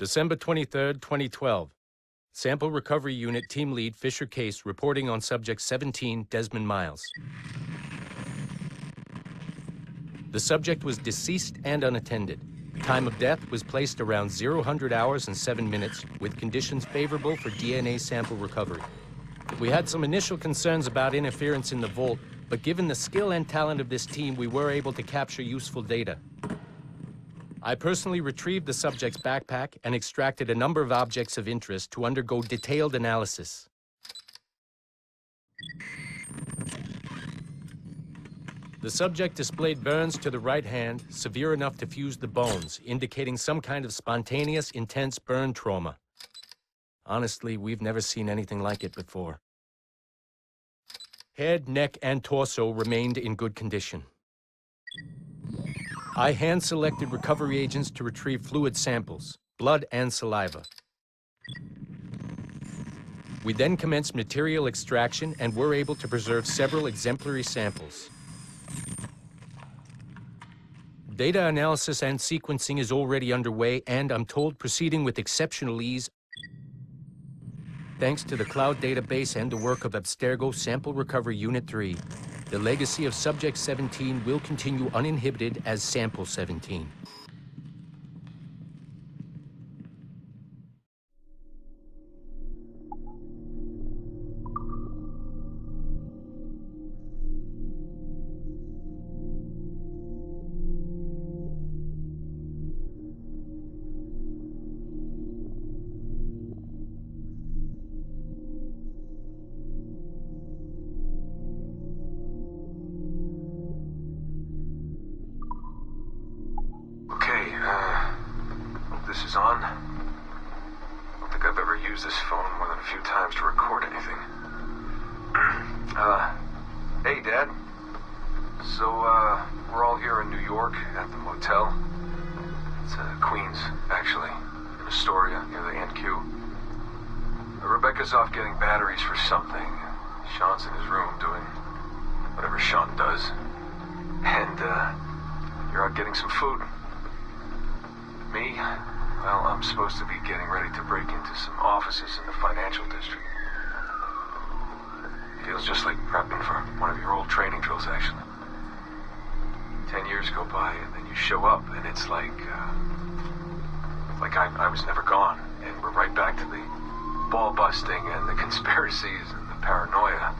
December 23, 2012. Sample Recovery Unit Team Lead Fisher Case reporting on Subject 17, Desmond Miles. The subject was deceased and unattended. Time of death was placed around 00 hours and 7 minutes, with conditions favorable for DNA sample recovery. We had some initial concerns about interference in the vault, but given the skill and talent of this team, we were able to capture useful data. I personally retrieved the subject's backpack and extracted a number of objects of interest to undergo detailed analysis. The subject displayed burns to the right hand, severe enough to fuse the bones, indicating some kind of spontaneous, intense burn trauma. Honestly, we've never seen anything like it before. Head, neck, and torso remained in good condition. I hand-selected recovery agents to retrieve fluid samples, blood and saliva. We then commenced material extraction and were able to preserve several exemplary samples. Data analysis and sequencing is already underway, and I'm told proceeding with exceptional ease. Thanks to the cloud database and the work of Abstergo Sample Recovery Unit 3, the legacy of Subject 17 will continue uninhibited as Sample 17. This is on. I don't think I've ever used this phone more than a few times to record anything. Hey, Dad. So, we're all here in New York at the motel. It's, Queens, actually, in Astoria, near the NQ. Rebecca's off getting batteries for something. Sean's in his room doing whatever Sean does. And, you're out getting some food. Me? Well, I'm supposed to be getting ready to break into some offices in the financial district. Feels just like prepping for one of your old training drills, actually. 10 years go by, and then you show up, and it's like I was never gone, and we're right back to the ball busting and the conspiracies and the paranoia.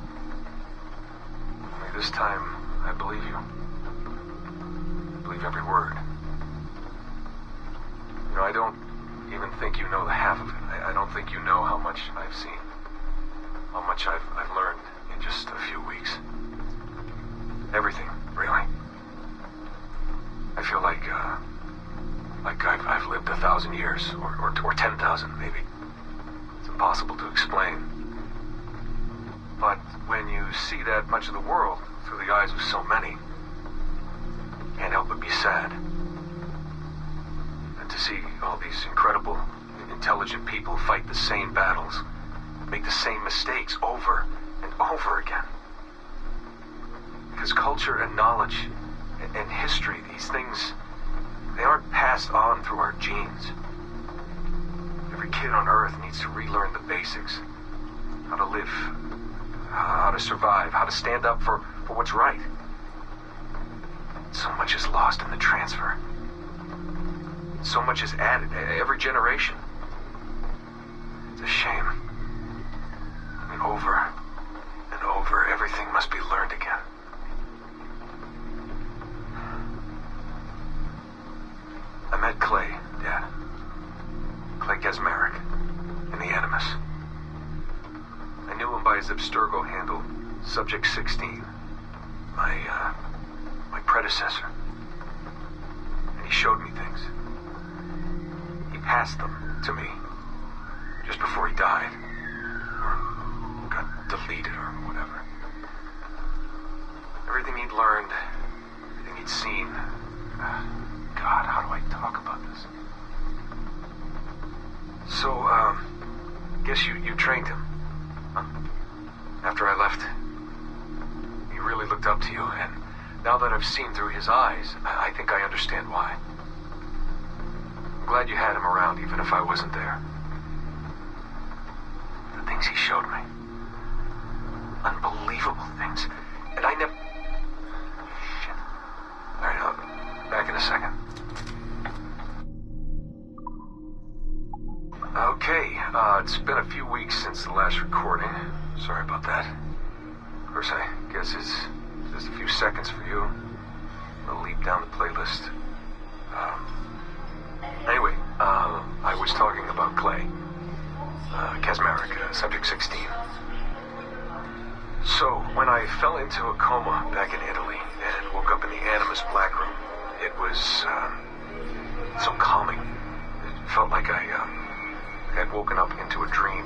Only this time, I believe you. I believe every word. You know, I don't even think you know the half of it. I don't think you know how much I've seen. How much I've learned in just a few weeks. Everything, really. I feel like I've lived 1,000 years, or 10,000 maybe. It's impossible to explain. But when you see that much of the world through the eyes of so many, you can't help but be sad. To see all these incredible, intelligent people fight the same battles, make the same mistakes over and over again. Because culture and knowledge and history, these things, they aren't passed on through our genes. Every kid on Earth needs to relearn the basics. How to live, how to survive, how to stand up for what's right. So much is lost in the transfer. So much is added every generation. It's a shame. I mean, over and over, everything must be learned again. I met Clay, Dad. Clay Gesmerick, in the Animus. I knew him by his Abstergo handle, Subject 16, my predecessor. And he showed me things. Passed them to me just before he died, or got deleted or whatever. Everything he'd learned, everything he'd seen. God, how do I talk about this? So, guess you trained him, huh? After I left, he really looked up to you, and now that I've seen through his eyes, I think I understand why. I'm glad you had him around, even if I wasn't there. The things he showed me. Unbelievable things. And I never... Shit. Alright, back in a second. Okay, it's been a few weeks since the last recording. Sorry about that. Of course, I guess it's just a few seconds for you. I'll leap down the playlist. Anyway, I was talking about Clay. Kasmeric, Subject 16. So, when I fell into a coma back in Italy and woke up in the Animus Black Room, it was, so calming. It felt like I had woken up into a dream.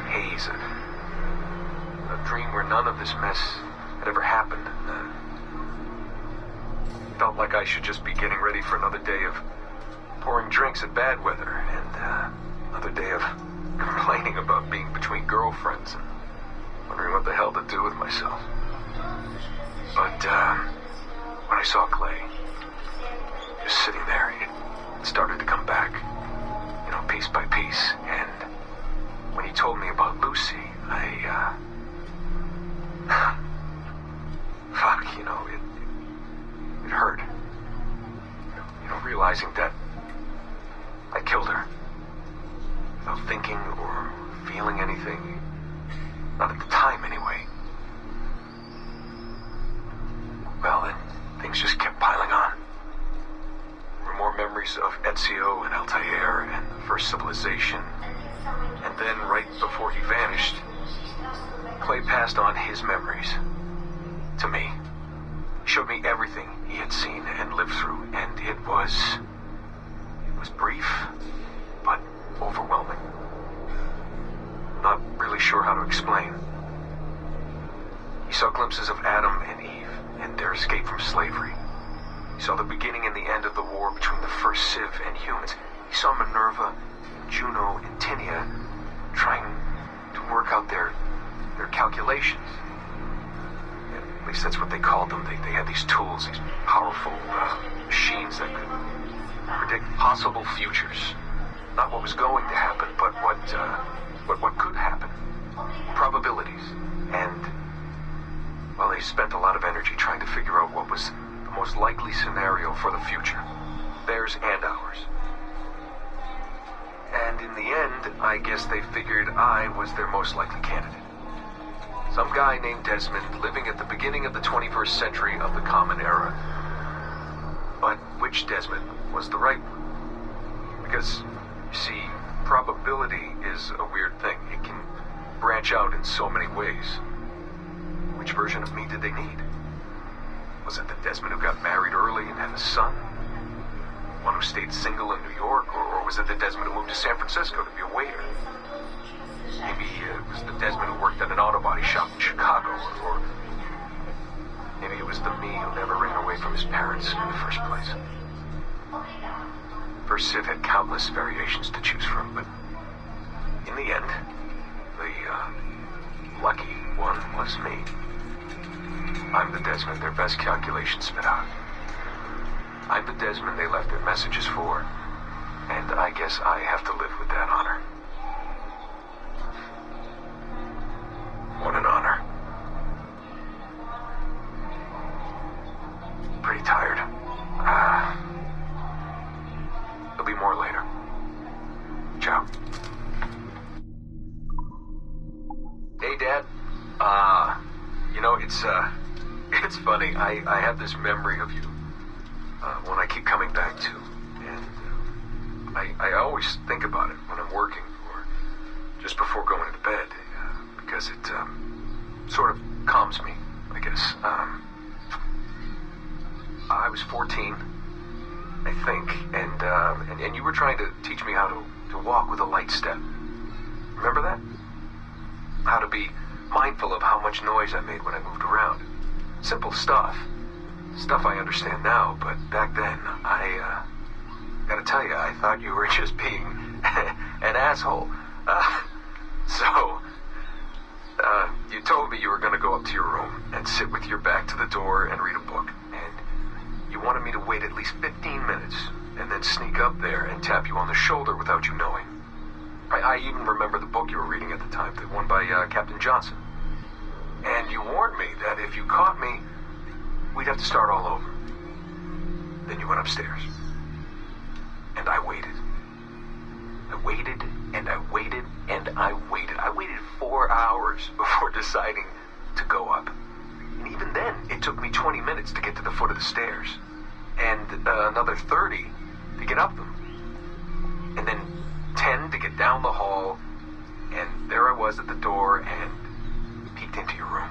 Haze. A dream where none of this mess had ever happened. Felt like I should just be getting ready for another day of pouring drinks at bad weather, and another day of complaining about being between girlfriends and wondering what the hell to do with myself. But when I saw Clay, just sitting there, it started to come back, piece by piece. And when he told me about Lucy, fuck, it hurt. Realizing that I killed her without thinking or feeling anything. Not at the time, anyway. Well, then, things just kept piling on. There were more memories of Ezio and Altair and the first civilization. And then, right before he vanished, Clay passed on his memories to me. He showed me everything he had seen and lived through, and it was brief, but overwhelming. Not really sure how to explain. He saw glimpses of Adam and Eve and their escape from slavery. He saw the beginning and the end of the war between the first Civ and humans. He saw Minerva, Juno, and Tinia trying to work out their calculations. At least that's what they called them. They had these tools, these powerful machines that could predict possible futures. Not what was going to happen, but what could happen. Probabilities. And, well, they spent a lot of energy trying to figure out what was the most likely scenario for the future. Theirs and ours. And in the end, I guess they figured I was their most likely candidate. Some guy named Desmond living at the beginning of the 21st century of the Common Era. But which Desmond was the right one? Because, you see, probability is a weird thing. It can branch out in so many ways. Which version of me did they need? Was it the Desmond who got married early and had a son? One who stayed single in New York? Or was it the Desmond who moved to San Francisco to be a waiter? Maybe it was the Desmond who worked at an auto body shop in Chicago, or maybe it was the me who never ran away from his parents in the first place. First Civ had countless variations to choose from, but in the end, the lucky one was me. I'm the Desmond their best calculations spit out. I'm the Desmond they left their messages for, and I guess I have to live with that honor. What an honor. Pretty tired. There'll be more later. Ciao. Hey, Dad. It's funny. I have this memory of you, one I keep coming back to, and I always think about it when I'm working, or just before going to bed, because it, sort of calms me, I guess. I was 14, I think, and you were trying to teach me how to walk with a light step. Remember that? How to be mindful of how much noise I made when I moved around. Simple stuff. Stuff I understand now, but back then, I gotta tell you, I thought you were just being an asshole. You told me you were gonna go up to your room and sit with your back to the door and read a book, and you wanted me to wait wait at least 15 minutes, and then sneak up there and tap you on the shoulder without you knowing. I even remember the book you were reading at the time, the one by Captain Johnson. And you warned me that if you caught me, we'd have to start all over. Then you went upstairs. And I waited. I waited, and I waited, and I waited. I waited 4 hours before deciding to go up. And even then, it took me 20 minutes to get to the foot of the stairs. And another 30 to get up them. And then 10 to get down the hall. And there I was at the door and peeked into your room.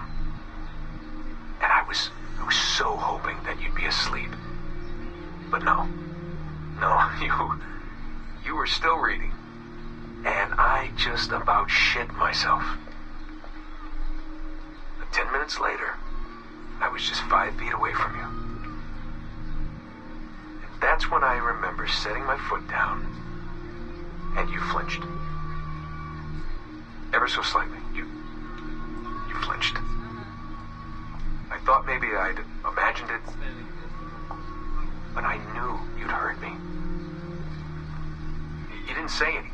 And I was so hoping that you'd be asleep. But no, you were still reading. And I just about shit myself. But 10 minutes later, I was just 5 feet away from you. And that's when I remember setting my foot down, and you flinched. Ever so slightly, you flinched. I thought maybe I'd imagined it, but I knew you'd heard me. You didn't say anything.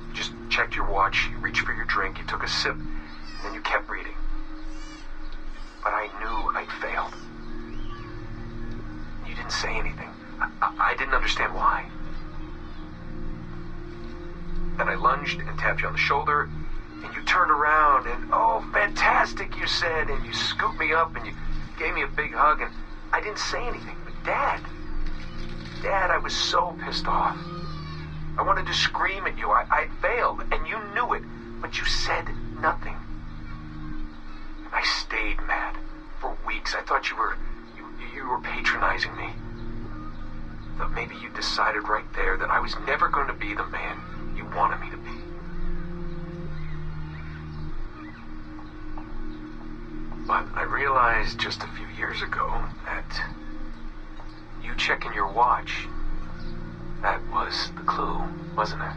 You just checked your watch, you reached for your drink, you took a sip, and then you kept reading. But I knew I'd failed. You didn't say anything. I didn't understand why. Then I lunged and tapped you on the shoulder, and you turned around, and oh, fantastic, you said, and you scooped me up, and you gave me a big hug, and I didn't say anything. But Dad, I was so pissed off. I wanted to scream at you. I failed, and you knew it, but you said nothing. And I stayed mad for weeks. I thought you were patronizing me. Thought maybe you decided right there that I was never going to be the man you wanted me to be. But I realized just a few years ago that you checking your watch, that was the clue, wasn't it?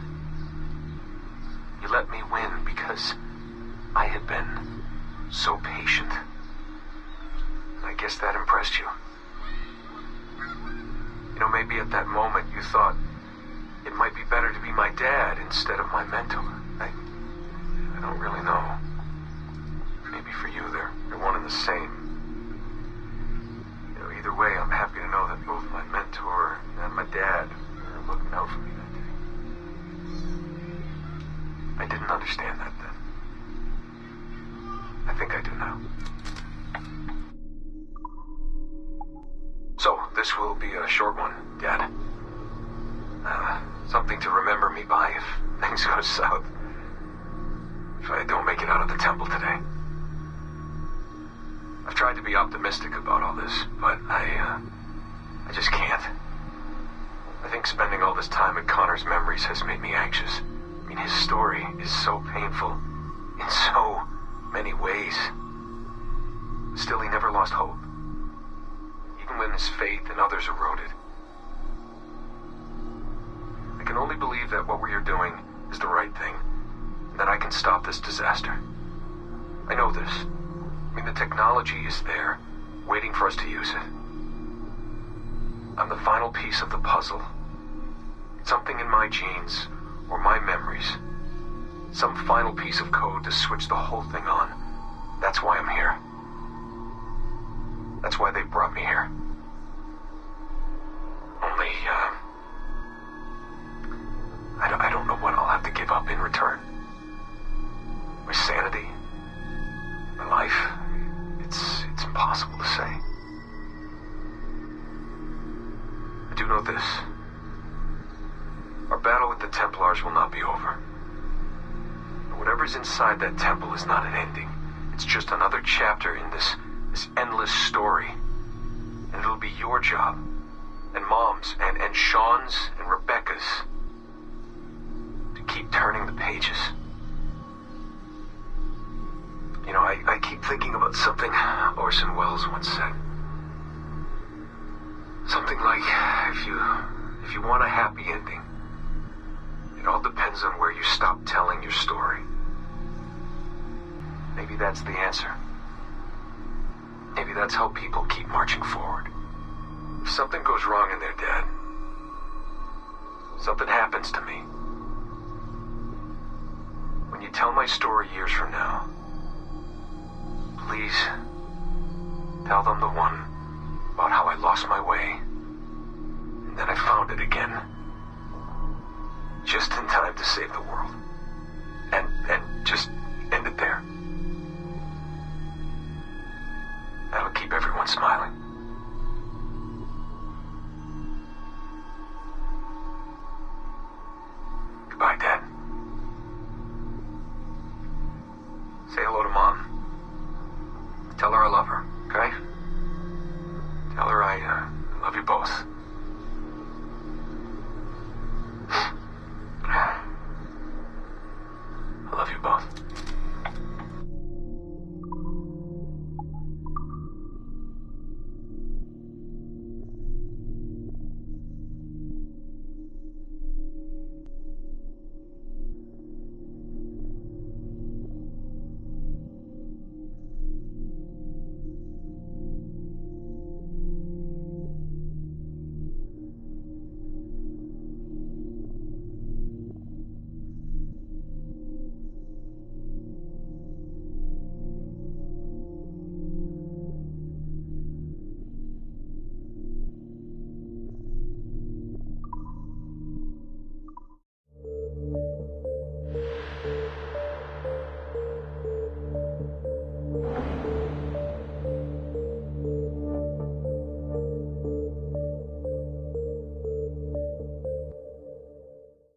You let me win because I had been so patient. I guess that impressed you. You know, maybe at that moment you thought it might be better to be my dad instead of my mentor. I don't really know. Maybe for you they're one and the same. You know, either way, I'm happy to know that both my mentor and my dad are looking out for me that day. I didn't understand that then. I think I do now. So, this will be a short one, Dad. Something to remember me by if things go south. If I don't make it out of the temple today. I've tried to be optimistic about all this, but I just can't. I think spending all this time in Connor's memories has made me anxious. I mean, his story is so painful in so many ways. Still, he never lost hope. Even when his faith in others eroded. I can only believe that what we are doing is the right thing, and that I can stop this disaster. I know this. I mean, the technology is there, waiting for us to use it. I'm the final piece of the puzzle. Something in my genes, or my memories. Some final piece of code to switch the whole thing on. That's why I'm here. That's why they brought me here. Only, I don't know what I'll have to give up in return. My sanity, my life, it's impossible to say. I do know this. Our battle with the Templars will not be over. Whatever's inside that temple is not an ending. It's just another chapter in this endless story. And it'll be your job, and Mom's, and Sean's, and Rebecca's, to keep turning the pages. You know, I keep thinking about something Orson Welles once said. Something like, if you want a happy ending, it all depends on where you stop telling your story. Maybe that's the answer. Maybe that's how people keep marching forward. If something goes wrong in there, Dad, something happens to me, when you tell my story years from now, please tell them the one about how I lost my way, and then I found it again, just in time to save the world. And just end it there. That'll keep everyone smiling.